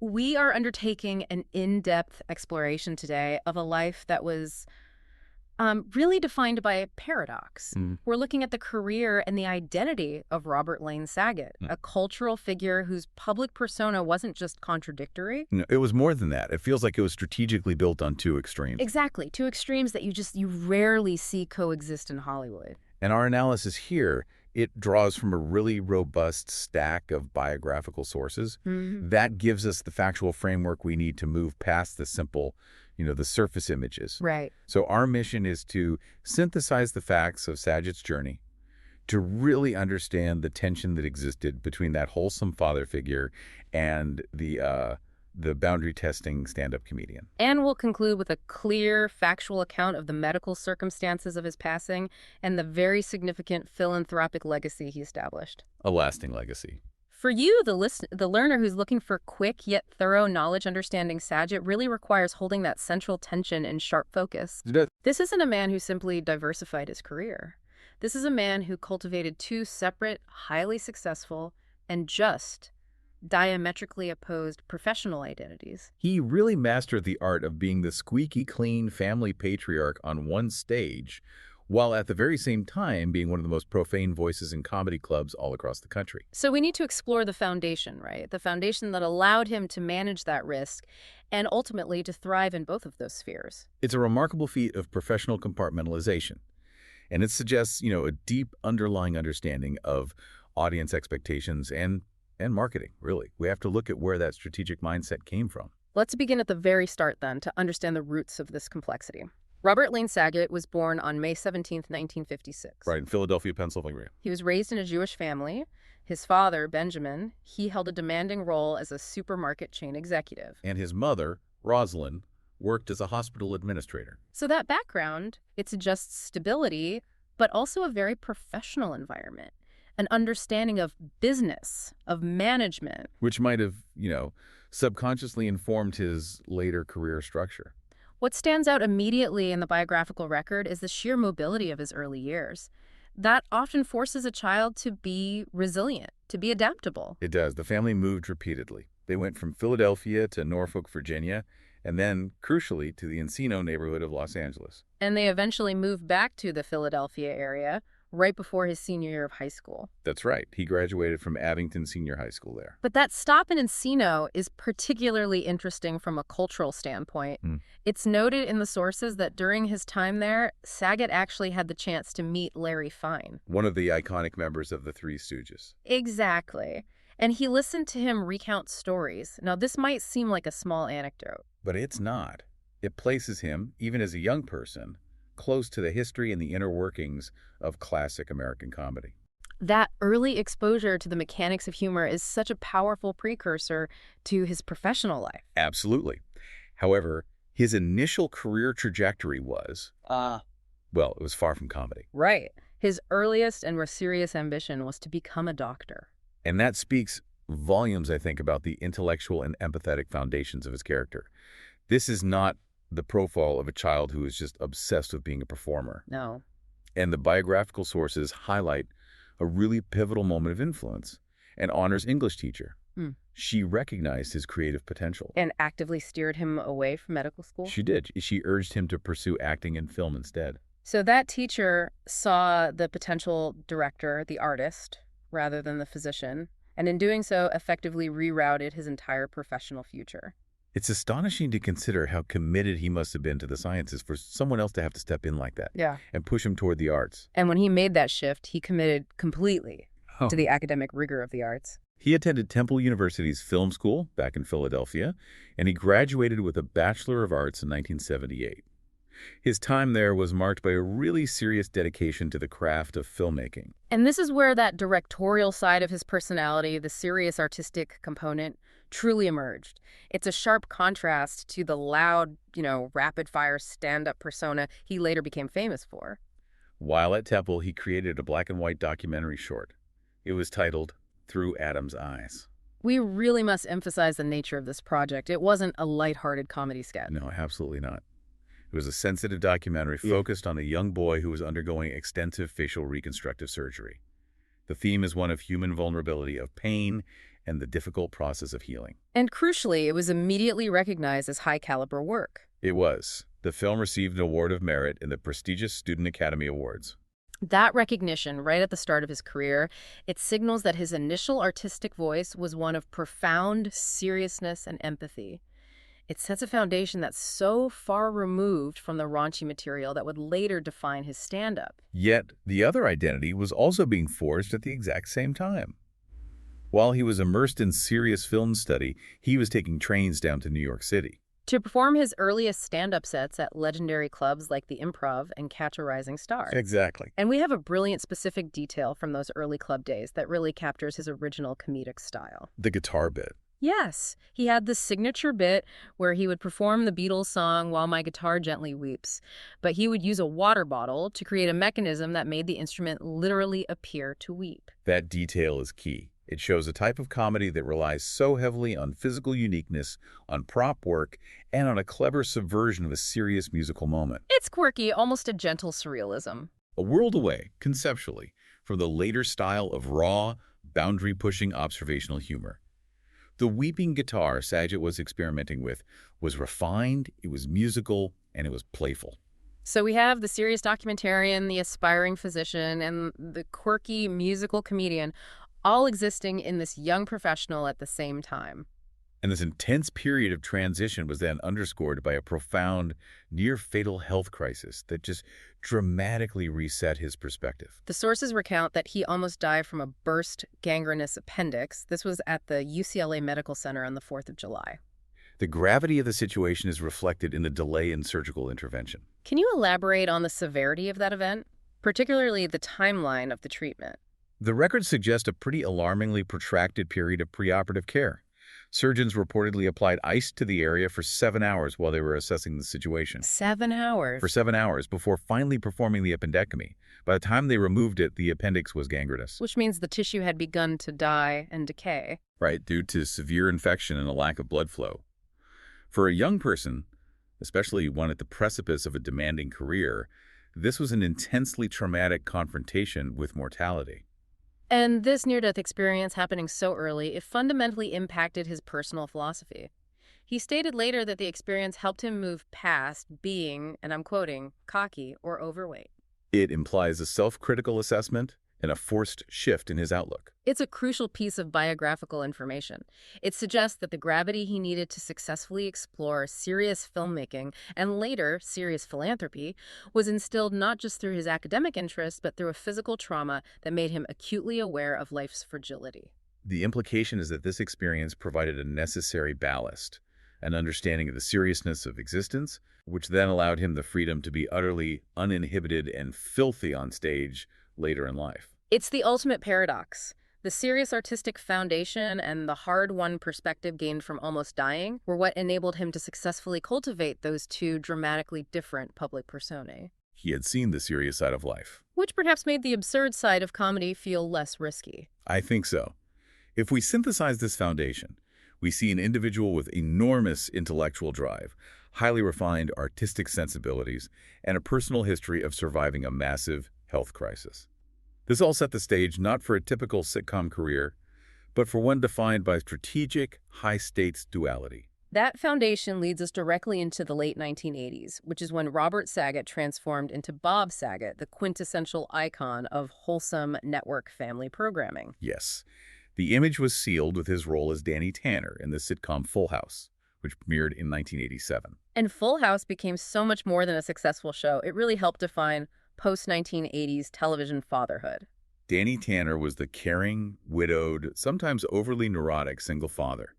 We are undertaking an in-depth exploration today of a life that was really defined by a paradox. Mm, We're looking at the career and the identity of Robert Lane Saget, mm. a cultural figure whose public persona wasn't just contradictory. No, it was more than that. It feels like it was strategically built on two extremes. Exactly, two extremes that you rarely see coexist in Hollywood. And our analysis here, it draws from a really robust stack of biographical sources. Mhm. That gives us the factual framework we need to move past the simple, the surface images. Right. So our mission is to synthesize the facts of Saget's journey, to really understand the tension that existed between that wholesome father figure and the boundary testing stand-up comedian. And we'll conclude with a clear, factual account of the medical circumstances of his passing and the very significant philanthropic legacy he established. A lasting legacy. For you, the learner who's looking for quick yet thorough knowledge, understanding Saget really requires holding that central tension in sharp focus. It does. This isn't a man who simply diversified his career. This is a man who cultivated two separate, highly successful, and just diametrically opposed professional identities. He really mastered the art of being the squeaky clean family patriarch on one stage, while at the very same time being one of the most profane voices in comedy clubs all across the country. So we need to explore the foundation, right? The foundation that allowed him to manage that risk and ultimately to thrive in both of those spheres. It's a remarkable feat of professional compartmentalization, and it suggests, a deep underlying understanding of audience expectations and marketing, really. We have to look at where that strategic mindset came from. Let's begin at the very start then to understand the roots of this complexity. Robert Lane Saget was born on May 17, 1956. Right, in Philadelphia, Pennsylvania. He was raised in a Jewish family. His father, Benjamin, he held a demanding role as a supermarket chain executive. And his mother, Rosalind, worked as a hospital administrator. So that background, it suggests stability, but also a very professional environment, an understanding of business, of management. Which might have, subconsciously informed his later career structure. What stands out immediately in the biographical record is the sheer mobility of his early years. That often forces a child to be resilient, to be adaptable. It does. The family moved repeatedly. They went from Philadelphia to Norfolk, Virginia, and then, crucially, to the Encino neighborhood of Los Angeles. And they eventually moved back to the Philadelphia area right before his senior year of high school. That's right. He graduated from Abington Senior High School there. But that stop in Encino is particularly interesting from a cultural standpoint. It's noted in the sources that during his time there, Saget actually had the chance to meet Larry Fine. One of the iconic members of the Three Stooges. Exactly. And he listened to him recount stories. Now, this might seem like a small anecdote. But it's not. It places him, even as a young person, close to the history and the inner workings of classic American comedy. That early exposure to the mechanics of humor is such a powerful precursor to his professional life. Absolutely. However, his initial career trajectory was, well, it was far from comedy. Right. His earliest and more serious ambition was to become a doctor. And that speaks volumes, I think, about the intellectual and empathetic foundations of his character. This is not the profile of a child who is just obsessed with being a performer. No. And the biographical sources highlight a really pivotal moment of influence. An honors English teacher. She recognized his creative potential. And actively steered him away from medical school? She did. She urged him to pursue acting and film instead. So that teacher saw the potential director, the artist, rather than the physician, and in doing so effectively rerouted his entire professional future. It's astonishing to consider how committed he must have been to the sciences for someone else to have to step in like that. Yeah. And push him toward the arts. And when he made that shift, he committed completely to the academic rigor of the arts. He attended Temple University's film school back in Philadelphia, and he graduated with a Bachelor of Arts in 1978. His time there was marked by a really serious dedication to the craft of filmmaking. And this is where that directorial side of his personality, the serious artistic component, truly emerged. It's a sharp contrast to the loud, rapid-fire stand-up persona he later became famous for. While at Temple, he created a black and white documentary short. It was titled Through Adam's Eyes. We really must emphasize the nature of this project. It wasn't a lighthearted comedy sketch. No, absolutely not. It was a sensitive documentary focused on a young boy who was undergoing extensive facial reconstructive surgery. The theme is one of human vulnerability, of pain, and the difficult process of healing. And crucially, it was immediately recognized as high-caliber work. It was. The film received an Award of Merit in the prestigious Student Academy Awards. That recognition, right at the start of his career, it signals that his initial artistic voice was one of profound seriousness and empathy. It sets a foundation that's so far removed from the raunchy material that would later define his stand-up. Yet, the other identity was also being forged at the exact same time. While he was immersed in serious film study, he was taking trains down to New York City. To perform his earliest stand-up sets at legendary clubs like the Improv and Catch a Rising Star. Exactly. And we have a brilliant specific detail from those early club days that really captures his original comedic style. The guitar bit. Yes, he had this signature bit where he would perform the Beatles song While My Guitar Gently Weeps, but he would use a water bottle to create a mechanism that made the instrument literally appear to weep. That detail is key. It shows a type of comedy that relies so heavily on physical uniqueness, on prop work, and on a clever subversion of a serious musical moment. It's quirky, almost a gentle surrealism. A world away, conceptually, from the later style of raw, boundary-pushing observational humor. The weeping guitar Saget was experimenting with was refined, it was musical, and it was playful. So we have the serious documentarian, the aspiring physician, and the quirky musical comedian all existing in this young professional at the same time. And this intense period of transition was then underscored by a profound, near-fatal health crisis that just dramatically reset his perspective. The sources recount that he almost died from a burst gangrenous appendix. This was at the UCLA Medical Center on the 4th of July. The gravity of the situation is reflected in the delay in surgical intervention. Can you elaborate on the severity of that event, particularly the timeline of the treatment? The records suggest a pretty alarmingly protracted period of preoperative care. Surgeons reportedly applied ice to the area for 7 hours while they were assessing the situation. 7 hours? For 7 hours before finally performing the appendectomy. By the time they removed it, the appendix was gangrenous. Which means the tissue had begun to die and decay. Right, due to severe infection and a lack of blood flow. For a young person, especially one at the precipice of a demanding career, this was an intensely traumatic confrontation with mortality. And this near-death experience happening so early, it fundamentally impacted his personal philosophy. He stated later that the experience helped him move past being, and I'm quoting, cocky or overweight. It implies a self-critical assessment and a forced shift in his outlook. It's a crucial piece of biographical information. It suggests that the gravity he needed to successfully explore serious filmmaking and later serious philanthropy was instilled not just through his academic interests, but through a physical trauma that made him acutely aware of life's fragility. The implication is that this experience provided a necessary ballast, an understanding of the seriousness of existence, which then allowed him the freedom to be utterly uninhibited and filthy on stage later in life. It's the ultimate paradox. The serious artistic foundation and the hard-won perspective gained from almost dying were what enabled him to successfully cultivate those two dramatically different public personae. He had seen the serious side of life. Which perhaps made the absurd side of comedy feel less risky. I think so. If we synthesize this foundation, we see an individual with enormous intellectual drive, highly refined artistic sensibilities, and a personal history of surviving a massive health crisis. This all set the stage not for a typical sitcom career, but for one defined by strategic, high-stakes duality. That foundation leads us directly into the late 1980s, which is when Robert Saget transformed into Bob Saget, the quintessential icon of wholesome network family programming. Yes. The image was sealed with his role as Danny Tanner in the sitcom Full House, which premiered in 1987. And Full House became so much more than a successful show. It really helped define post-1980s television fatherhood. Danny Tanner was the caring, widowed, sometimes overly neurotic single father.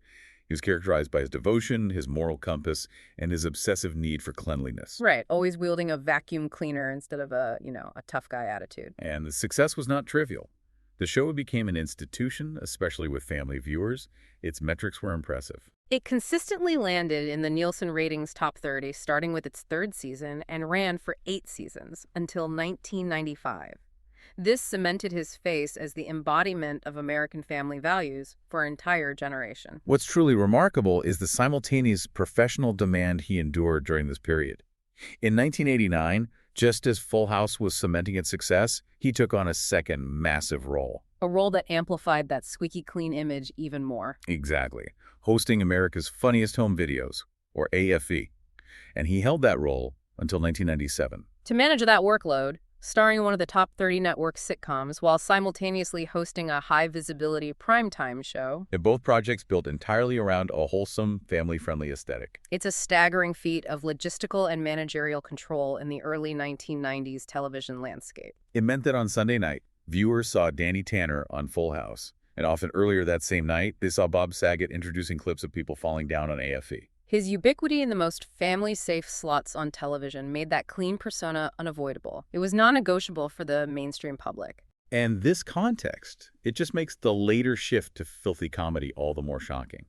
He was characterized by his devotion, his moral compass, and his obsessive need for cleanliness. Right, always wielding a vacuum cleaner instead of a tough guy attitude. And the success was not trivial. The show became an institution, especially with family viewers. Its metrics were impressive. It consistently landed in the Nielsen Ratings Top 30, starting with its third season, and ran for 8 seasons until 1995. This cemented his face as the embodiment of American family values for an entire generation. What's truly remarkable is the simultaneous professional demand he endured during this period. In 1989, just as Full House was cementing its success, he took on a second massive role. a role that amplified that squeaky clean image even more. Exactly. Hosting America's Funniest Home Videos, or AFV. And he held that role until 1997. To manage that workload, starring in one of the top 30 network sitcoms while simultaneously hosting a high-visibility primetime show, And both projects built entirely around a wholesome, family-friendly aesthetic. it's a staggering feat of logistical and managerial control in the early 1990s television landscape. It meant that on Sunday night, viewers saw Danny Tanner on Full House. And often earlier that same night, they saw Bob Saget introducing clips of people falling down on AFE. His ubiquity in the most family-safe slots on television made that clean persona unavoidable. It was non-negotiable for the mainstream public. And this context, it just makes the later shift to filthy comedy all the more shocking.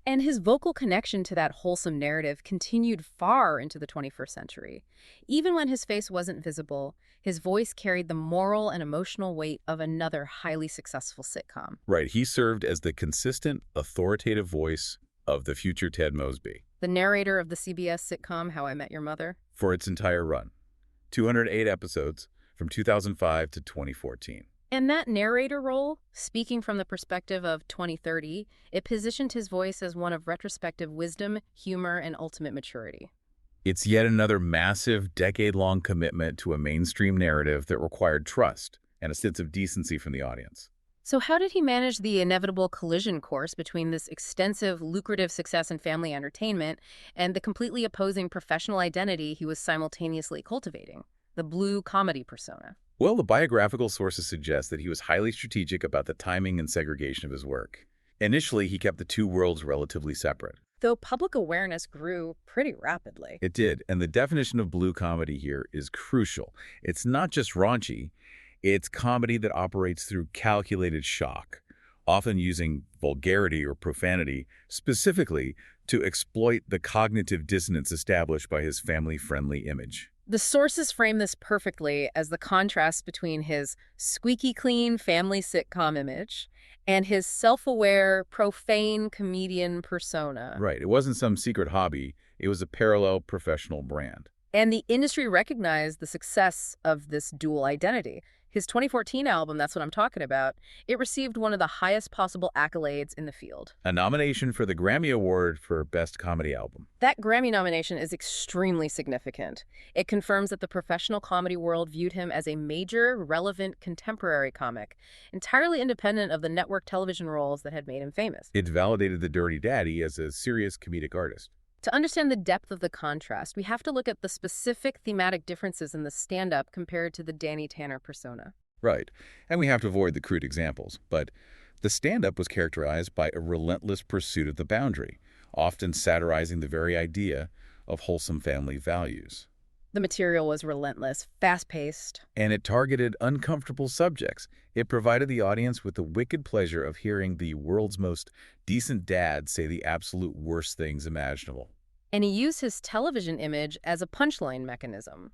And his vocal connection to that wholesome narrative continued far into the 21st century. Even when his face wasn't visible, his voice carried the moral and emotional weight of another highly successful sitcom. Right, he served as the consistent, authoritative voice of the future Ted Mosby. The narrator of the CBS sitcom How I Met Your Mother. For its entire run. 208 episodes from 2005 to 2014. And that narrator role, speaking from the perspective of 2030, it positioned his voice as one of retrospective wisdom, humor, and ultimate maturity. It's yet another massive, decade-long commitment to a mainstream narrative that required trust and a sense of decency from the audience. So how did he manage the inevitable collision course between this extensive, lucrative success in family entertainment and the completely opposing professional identity he was simultaneously cultivating, the blue comedy persona? Well, the biographical sources suggest that he was highly strategic about the timing and segregation of his work. Initially, he kept the two worlds relatively separate. Though public awareness grew pretty rapidly. It did, and the definition of blue comedy here is crucial. It's not just raunchy, it's comedy that operates through calculated shock, often using vulgarity or profanity specifically to exploit the cognitive dissonance established by his family-friendly image. The sources frame this perfectly as the contrast between his squeaky clean family sitcom image and his self-aware, profane comedian persona. Right. It wasn't some secret hobby. It was a parallel professional brand. And the industry recognized the success of this dual identity. His 2014 album, That's What I'm Talking About, it received one of the highest possible accolades in the field. A nomination for the Grammy Award for Best Comedy Album. That Grammy nomination is extremely significant. It confirms that the professional comedy world viewed him as a major, relevant, contemporary comic, entirely independent of the network television roles that had made him famous. It validated the Dirty Daddy as a serious comedic artist. To understand the depth of the contrast, we have to look at the specific thematic differences in the stand-up compared to the Danny Tanner persona. Right. And we have to avoid the crude examples. But the stand-up was characterized by a relentless pursuit of the boundary, often satirizing the very idea of wholesome family values. The material was relentless, fast-paced. And it targeted uncomfortable subjects. It provided the audience with the wicked pleasure of hearing the world's most decent dad say the absolute worst things imaginable. And he used his television image as a punchline mechanism.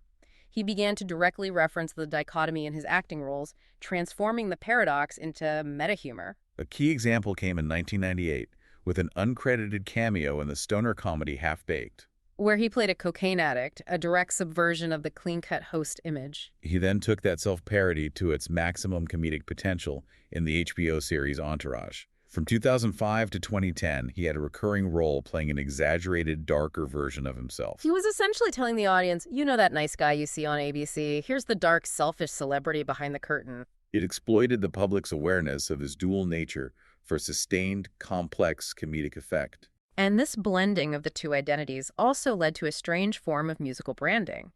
He began to directly reference the dichotomy in his acting roles, transforming the paradox into meta-humor. A key example came in 1998 with an uncredited cameo in the stoner comedy Half-Baked, where he played a cocaine addict, a direct subversion of the clean-cut host image. He then took that self-parody to its maximum comedic potential in the HBO series Entourage. From 2005 to 2010, he had a recurring role playing an exaggerated, darker version of himself. He was essentially telling the audience, you know that nice guy you see on ABC, here's the dark, selfish celebrity behind the curtain. It exploited the public's awareness of his dual nature for sustained, complex comedic effect. And this blending of the two identities also led to a strange form of musical branding.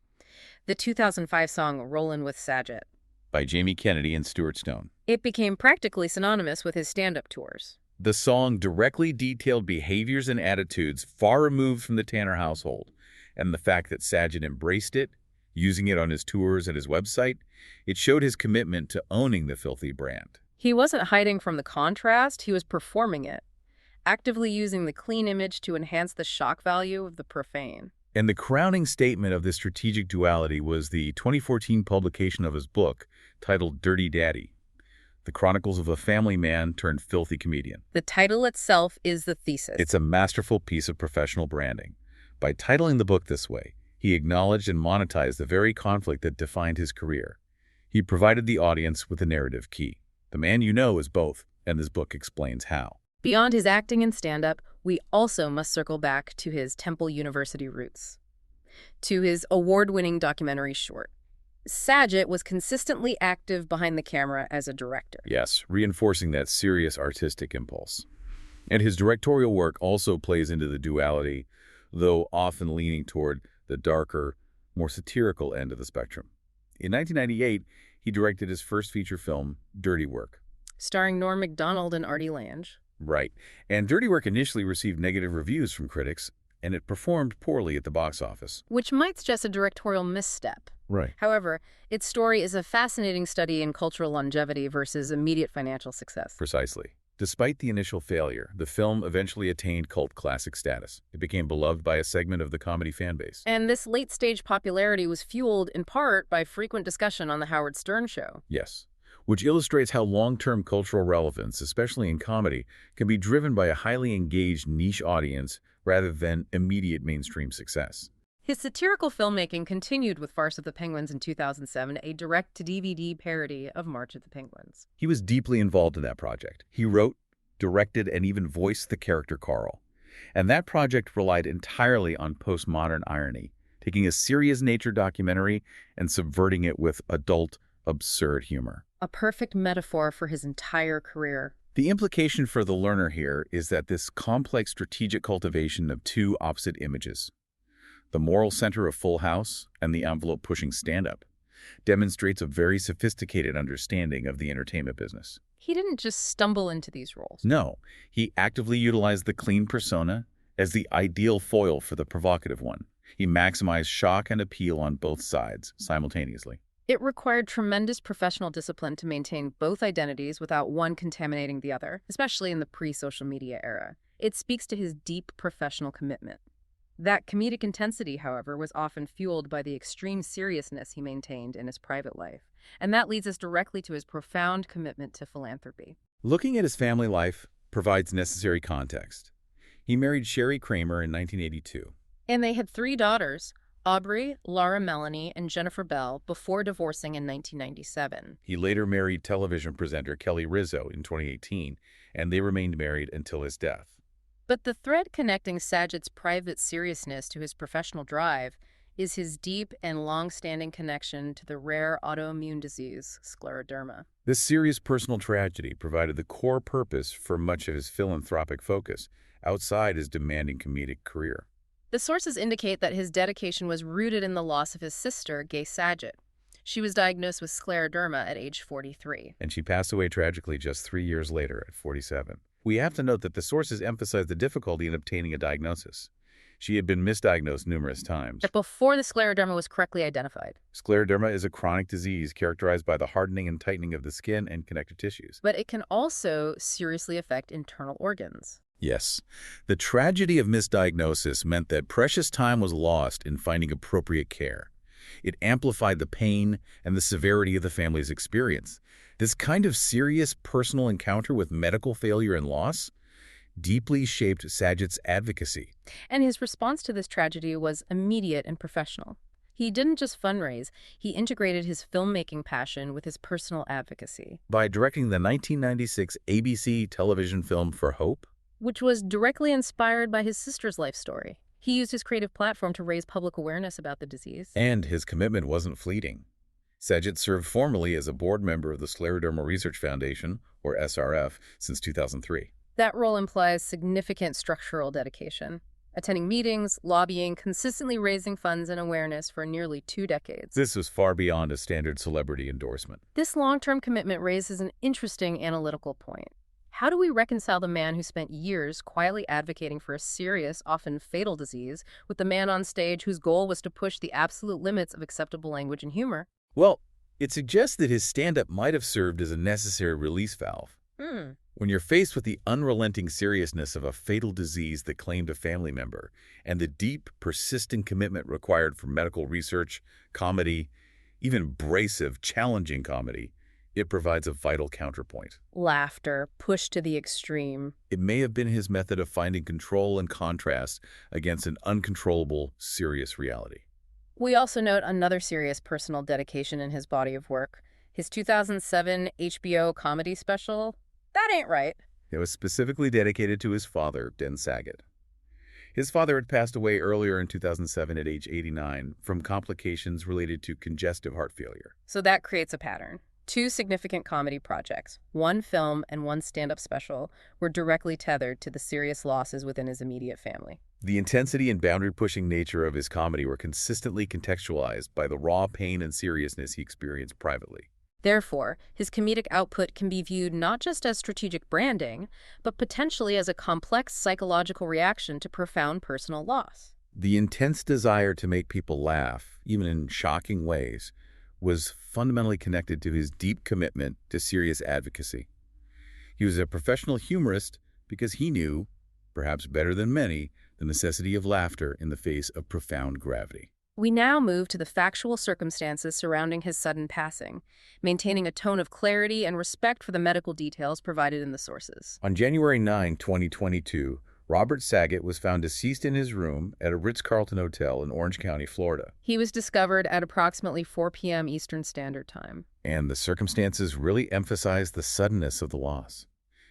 The 2005 song Rollin' with Saget, by Jamie Kennedy and Stuart Stone. It became practically synonymous with his stand-up tours. The song directly detailed behaviors and attitudes far removed from the Tanner household, and the fact that Saget embraced it, using it on his tours and his website, it showed his commitment to owning the filthy brand. He wasn't hiding from the contrast, he was performing it, actively using the clean image to enhance the shock value of the profane. And the crowning statement of this strategic duality was the 2014 publication of his book, titled Dirty Daddy, The Chronicles of a Family Man Turned Filthy Comedian. The title itself is the thesis. It's a masterful piece of professional branding. By titling the book this way, he acknowledged and monetized the very conflict that defined his career. He provided the audience with a narrative key. The man you know is both, and this book explains how. Beyond his acting and stand-up, we also must circle back to his Temple University roots, to his award-winning documentary short. Saget was consistently active behind the camera as a director. Yes, reinforcing that serious artistic impulse. And his directorial work also plays into the duality, though often leaning toward the darker, more satirical end of the spectrum. In 1998, he directed his first feature film, Dirty Work. Starring Norm Macdonald and Artie Lange. Right. And Dirty Work initially received negative reviews from critics, and it performed poorly at the box office. Which might suggest a directorial misstep. Right. However, its story is a fascinating study in cultural longevity versus immediate financial success. Precisely. Despite the initial failure, the film eventually attained cult classic status. It became beloved by a segment of the comedy fan base. And this late-stage popularity was fueled in part by frequent discussion on The Howard Stern Show. Yes. Which illustrates how long-term cultural relevance, especially in comedy, can be driven by a highly engaged niche audience rather than immediate mainstream success. His satirical filmmaking continued with Farce of the Penguins in 2007, a direct-to-DVD parody of March of the Penguins. He was deeply involved in that project. He wrote, directed, and even voiced the character Carl. And that project relied entirely on postmodern irony, taking a serious nature documentary and subverting it with adult, absurd humor. A perfect metaphor for his entire career. The implication for the learner here is that this complex strategic cultivation of two opposite images, the moral center of Full House and the envelope-pushing stand-up, demonstrates a very sophisticated understanding of the entertainment business. He didn't just stumble into these roles. No, he actively utilized the clean persona as the ideal foil for the provocative one. He maximized shock and appeal on both sides simultaneously. It required tremendous professional discipline to maintain both identities without one contaminating the other, especially in the pre-social media era. It speaks to his deep professional commitment. That comedic intensity, however, was often fueled by the extreme seriousness he maintained in his private life. And that leads us directly to his profound commitment to philanthropy. Looking at his family life provides necessary context. He married Sherry Kramer in 1982. And they had 3 daughters, Aubrey, Laura Melanie, and Jennifer Bell, before divorcing in 1997. He later married television presenter Kelly Rizzo in 2018, and they remained married until his death. But the thread connecting Saget's private seriousness to his professional drive is his deep and long-standing connection to the rare autoimmune disease, scleroderma. This serious personal tragedy provided the core purpose for much of his philanthropic focus outside his demanding comedic career. The sources indicate that his dedication was rooted in the loss of his sister, Gay Saget. She was diagnosed with scleroderma at age 43. And she passed away tragically just 3 years later at 47. We have to note that the sources emphasize the difficulty in obtaining a diagnosis. She had been misdiagnosed numerous times. But before the scleroderma was correctly identified. Scleroderma is a chronic disease characterized by the hardening and tightening of the skin and connective tissues. But it can also seriously affect internal organs. Yes. The tragedy of misdiagnosis meant that precious time was lost in finding appropriate care. It amplified the pain and the severity of the family's experience. This kind of serious personal encounter with medical failure and loss deeply shaped Saget's advocacy. And his response to this tragedy was immediate and professional. He didn't just fundraise, he integrated his filmmaking passion with his personal advocacy. By directing the 1996 ABC television film For Hope, which was directly inspired by his sister's life story. He used his creative platform to raise public awareness about the disease. And his commitment wasn't fleeting. Saget served formally as a board member of the Scleroderma Research Foundation, or SRF, since 2003. That role implies significant structural dedication, attending meetings, lobbying, consistently raising funds and awareness for nearly 2 decades. This was far beyond a standard celebrity endorsement. This long-term commitment raises an interesting analytical point. How do we reconcile the man who spent years quietly advocating for a serious, often fatal disease with the man on stage whose goal was to push the absolute limits of acceptable language and humor? Well, it suggests that his stand-up might have served as a necessary release valve. When you're faced with the unrelenting seriousness of a fatal disease that claimed a family member and the deep, persistent commitment required for medical research, comedy, even abrasive, challenging comedy, it provides a vital counterpoint. Laughter, pushed to the extreme. It may have been his method of finding control and contrast against an uncontrollable, serious reality. We also note another serious personal dedication in his body of work, His 2007 HBO comedy special, that ain't right. It was specifically dedicated to his father, Den Saget. His father had passed away earlier in 2007 at age 89 from complications related to congestive heart failure. So that creates a pattern. Two significant comedy projects, one film and one stand-up special, were directly tethered to the serious losses within his immediate family. The intensity and boundary-pushing nature of his comedy were consistently contextualized by the raw pain and seriousness he experienced privately. Therefore, his comedic output can be viewed not just as strategic branding, but potentially as a complex psychological reaction to profound personal loss. The intense desire to make people laugh, even in shocking ways, was fundamentally connected to his deep commitment to serious advocacy. He was a professional humorist because he knew, perhaps better than many, the necessity of laughter in the face of profound gravity. We now move to the factual circumstances surrounding his sudden passing, maintaining a tone of clarity and respect for the medical details provided in the sources. On January 9, 2022, Robert Saget was found deceased in his room at a Ritz-Carlton hotel in Orange County, Florida. He was discovered at approximately 4 p.m. Eastern Standard Time. And the circumstances really emphasized the suddenness of the loss.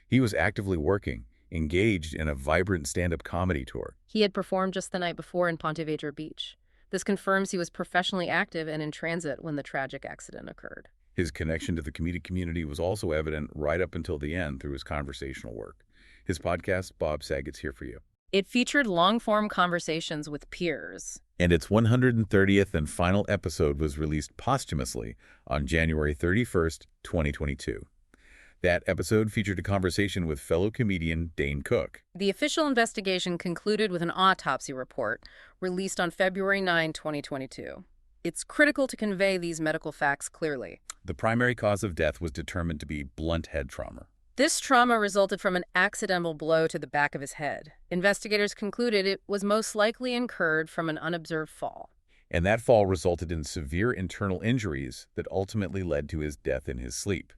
He was actively working, engaged in a vibrant stand-up comedy tour. He had performed just the night before in Ponte Vedra Beach. This confirms he was professionally active and in transit when the tragic accident occurred. His connection to the comedic community was also evident right up until the end through his conversational work. His podcast, Bob Saget's Here For You. It featured long-form conversations with peers. And its 130th and final episode was released posthumously on January 31st, 2022. That episode featured a conversation with fellow comedian Dane Cook. The official investigation concluded with an autopsy report released on February 9, 2022. It's critical to convey these medical facts clearly. The primary cause of death was determined to be blunt head trauma. This trauma resulted from an accidental blow to the back of his head. Investigators concluded it was most likely incurred from an unobserved fall. And that fall resulted in severe internal injuries that ultimately led to his death in his sleep.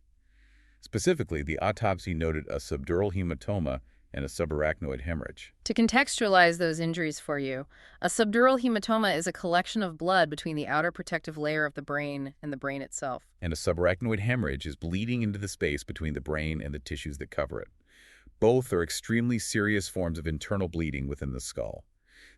Specifically, the autopsy noted a subdural hematoma and a subarachnoid hemorrhage. To contextualize those injuries for you, a subdural hematoma is a collection of blood between the outer protective layer of the brain and the brain itself. And a subarachnoid hemorrhage is bleeding into the space between the brain and the tissues that cover it. Both are extremely serious forms of internal bleeding within the skull.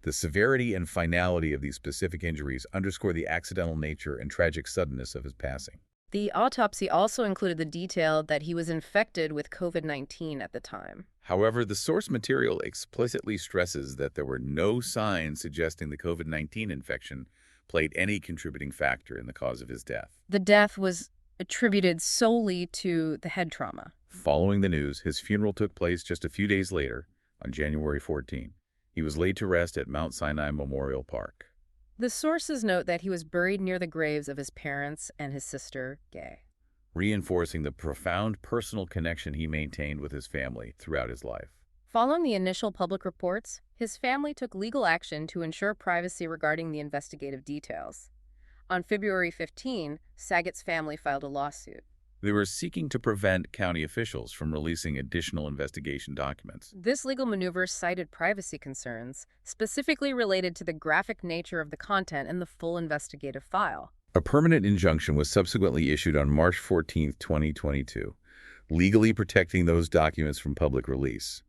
The severity and finality of these specific injuries underscore the accidental nature and tragic suddenness of his passing. The autopsy also included the detail that he was infected with COVID-19 at the time. However, the source material explicitly stresses that there were no signs suggesting the COVID-19 infection played any contributing factor in the cause of his death. The death was attributed solely to the head trauma. Following the news, his funeral took place just a few days later, on January 14. He was laid to rest at Mount Sinai Memorial Park. The sources note that he was buried near the graves of his parents and his sister, Gay, reinforcing the profound personal connection he maintained with his family throughout his life. Following the initial public reports, his family took legal action to ensure privacy regarding the investigative details. On February 15, Saget's family filed a lawsuit. They were seeking to prevent county officials from releasing additional investigation documents. This legal maneuver cited privacy concerns, specifically related to the graphic nature of the content and the full investigative file. A permanent injunction was subsequently issued on March 14, 2022, legally protecting those documents from public release.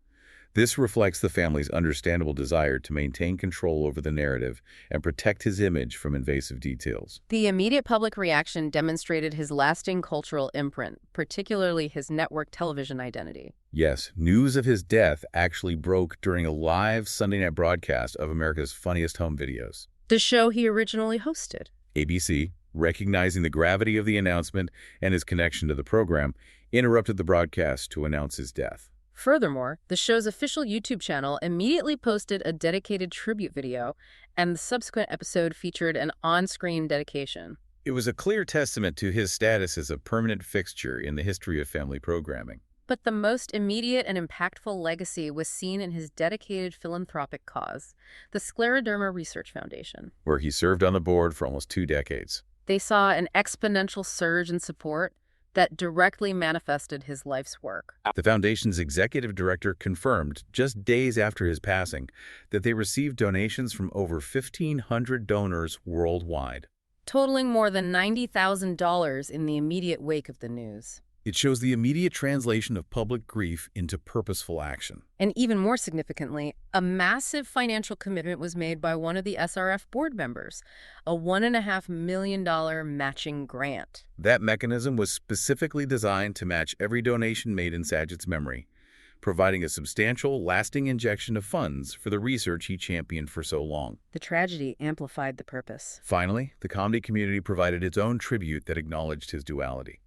This reflects the family's understandable desire to maintain control over the narrative and protect his image from invasive details. The immediate public reaction demonstrated his lasting cultural imprint, particularly his network television identity. Yes, news of his death actually broke during a live Sunday night broadcast of America's Funniest Home Videos, the show he originally hosted. ABC, recognizing the gravity of the announcement and his connection to the program, interrupted the broadcast to announce his death. Furthermore, the show's official YouTube channel immediately posted a dedicated tribute video, and the subsequent episode featured an on-screen dedication. It was a clear testament to his status as a permanent fixture in the history of family programming. But the most immediate and impactful legacy was seen in his dedicated philanthropic cause, the Scleroderma Research Foundation, where he served on the board for almost 2 decades. They saw an exponential surge in support that directly manifested his life's work. The foundation's executive director confirmed, just days after his passing, that they received donations from over 1,500 donors worldwide. totaling more than $90,000 in the immediate wake of the news. It shows the immediate translation of public grief into purposeful action. And even more significantly, a massive financial commitment was made by one of the SRF board members, a $1.5 million matching grant. That mechanism was specifically designed to match every donation made in Saget's memory, providing a substantial, lasting injection of funds for the research he championed for so long. The tragedy amplified the purpose. Finally, the comedy community provided its own tribute that acknowledged his duality.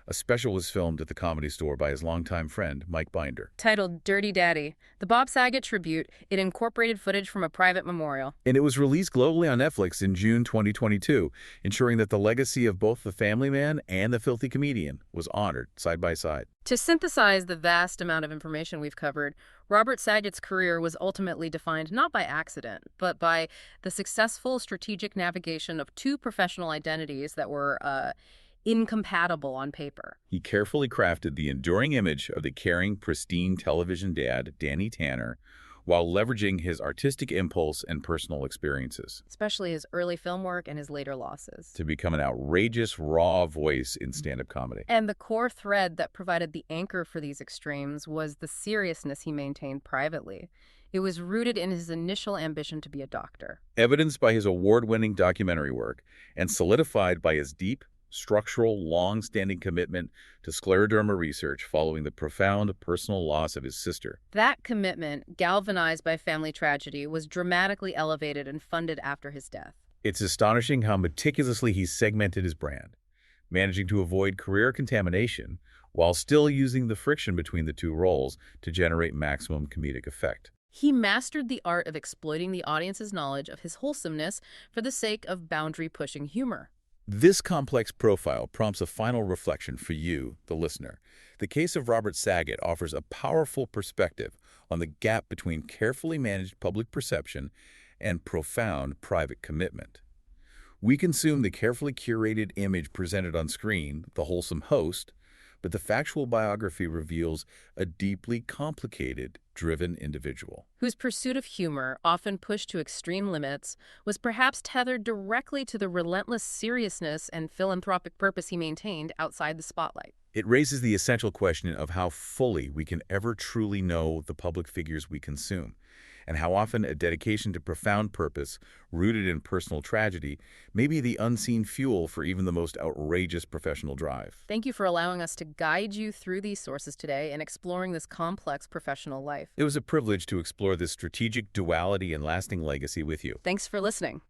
A special was filmed at the Comedy Store by his longtime friend, Mike Binder. Titled Dirty Daddy, the Bob Saget tribute, it incorporated footage from a private memorial. And it was released globally on Netflix in June 2022, ensuring that the legacy of both the family man and the filthy comedian was honored side by side. To synthesize the vast amount of information we've covered, Robert Saget's career was ultimately defined not by accident, but by the successful strategic navigation of two professional identities that were incompatible on paper. He carefully crafted the enduring image of the caring, pristine television dad, Danny Tanner, while leveraging his artistic impulse and personal experiences Especially his early film work and his later losses. to become an outrageous, raw voice in stand-up comedy. And the core thread that provided the anchor for these extremes was the seriousness he maintained privately. It was rooted in his initial ambition to be a doctor. Evidenced by his award-winning documentary work and solidified by his deep, structural, long-standing commitment to scleroderma research following the profound personal loss of his sister. That commitment, galvanized by family tragedy, was dramatically elevated and funded after his death. It's astonishing how meticulously he segmented his brand, managing to avoid career contamination while still using the friction between the two roles to generate maximum comedic effect. He mastered the art of exploiting the audience's knowledge of his wholesomeness for the sake of boundary-pushing humor. This complex profile prompts a final reflection for you, the listener. The case of Robert Saget offers a powerful perspective on the gap between carefully managed public perception and profound private commitment. We consume the carefully curated image presented on screen, the wholesome host, but the factual biography reveals a deeply complicated, driven individual Whose pursuit of humor, often pushed to extreme limits, was perhaps tethered directly to the relentless seriousness and philanthropic purpose he maintained outside the spotlight. It raises the essential question of how fully we can ever truly know the public figures we consume, and how often a dedication to profound purpose, rooted in personal tragedy, may be the unseen fuel for even the most outrageous professional drive. Thank you for allowing us to guide you through these sources today and exploring this complex professional life. It was a privilege to explore this strategic duality and lasting legacy with you. Thanks for listening.